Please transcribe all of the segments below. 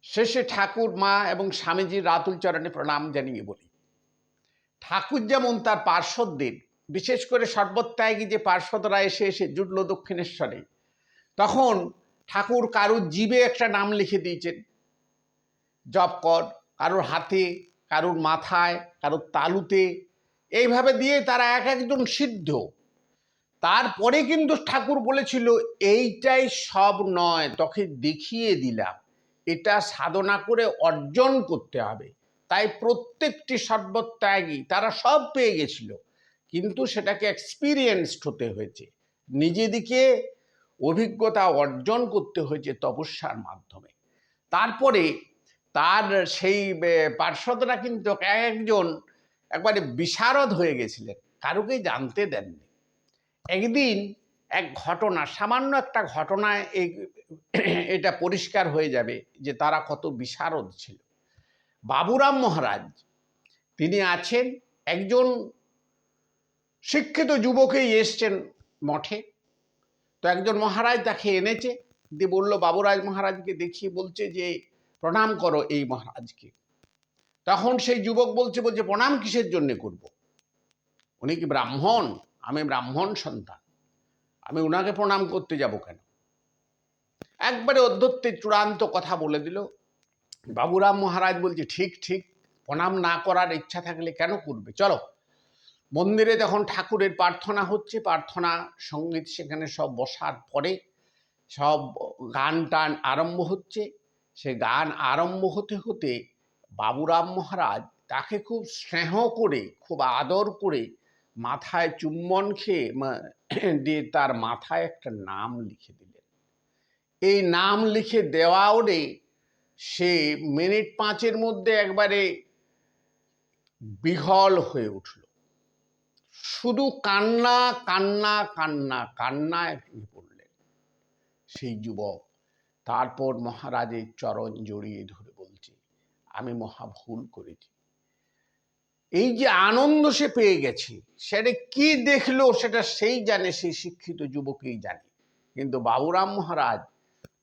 শেষে ঠাকুর, মা এবং স্বামীজির রাতুল চরণে প্রণাম জানিয়ে বলি, ঠাকুর যেমন তার পার্শ্বদের, বিশেষ করে সর্বত্যাগী যে পার্শ্বদরা এসে এসে জুটল দক্ষিণেশ্বরে, তখন ঠাকুর কারুর জিভে একটা নাম লিখে দিয়েছেন, জপ কর, কারোর হাতে, কারুর মাথায়, কারুর তালুতে, এইভাবে দিয়ে তারা এক একজন সিদ্ধ। তারপরে কিন্তু ঠাকুর বলেছিল, এইটাই সব নয়, তোকে দেখিয়ে দিলাম, এটা সাধনা করে অর্জন করতে হবে। তাই প্রত্যেকটি সর্বত্যাগী তারা সব পেয়ে গেছিল, কিন্তু সেটাকে এক্সপিরিয়েন্সড হতে হয়েছে, নিজেদিকে অভিজ্ঞতা অর্জন করতে হয়েছে তপস্যার মাধ্যমে। তারপরে তার সেই পার্শ্বদরা কিন্তু একজন একবারে বিশারদ হয়ে গেছিলেন, কারুকেই জানতে দেননি। একদিন এক ঘটনা, সামান্য একটা ঘটনায় এটা পরিষ্কার হয়ে যাবে যে তারা কত বিশারদ ছিল। বাবুরাম মহারাজ তিনি আছেন, একজন শিক্ষিত যুবকেই এসছেন মঠে। তো একজন মহারাজ তাকে এনেছে, দিয়ে বলল, বাবুরাজ মহারাজকে দেখিয়ে বলছে যে প্রণাম করো এই মহারাজকে। তখন সেই যুবক বলছে প্রণাম কিসের জন্য করব? উনি কি ব্রাহ্মণ? আমি ব্রাহ্মণ সন্তান, আমি উনাকে প্রণাম করতে যাব কেন? একবারে অধ্যত্তে চূড়ান্ত কথা বলে দিল। বাবুরাম মহারাজ বলছে, ঠিক ঠিক, প্রণাম না করার ইচ্ছা থাকলে কেন করবে, চলো। মন্দিরে তখন ঠাকুরের প্রার্থনা হচ্ছে, প্রার্থনা সঙ্গীত সেখানে সব বসার পরে সব গান টান আরম্ভ হচ্ছে। সে গান আরম্ভ হতে হতে বাবুরাম মহারাজ তাকে খুব স্নেহ করে, খুব আদর করে মাথায় চুম্বন খেয়ে দিয়ে তার মাথায় একটা নাম লিখে দিলেন। এই নাম লিখে দেওয়া ওরে সে মিনিট 5-এর মধ্যে একবারে বিহল হয়ে উঠল, শুধু কান্না কান্না কান্না, কান্নায় ভেঙে পড়লেন সেই যুবক। তারপর মহারাজের চরণ জড়িয়ে ধরে বলছে, আমি মহা ভুল করেছি। এই যে আনন্দ সে পেয়ে গেছে, সেটা কি দেখলো সেটা সেই জানে, সেই শিক্ষিত যুবকই জানে। কিন্তু বাবুরাম মহারাজ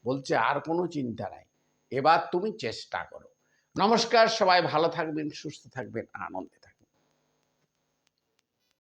বলছে, আর কোনো চিন্তা নাই, এবার তুমি চেষ্টা করো। নমস্কার, সবাই ভালো থাকবেন, সুস্থ থাকবেন, আনন্দে।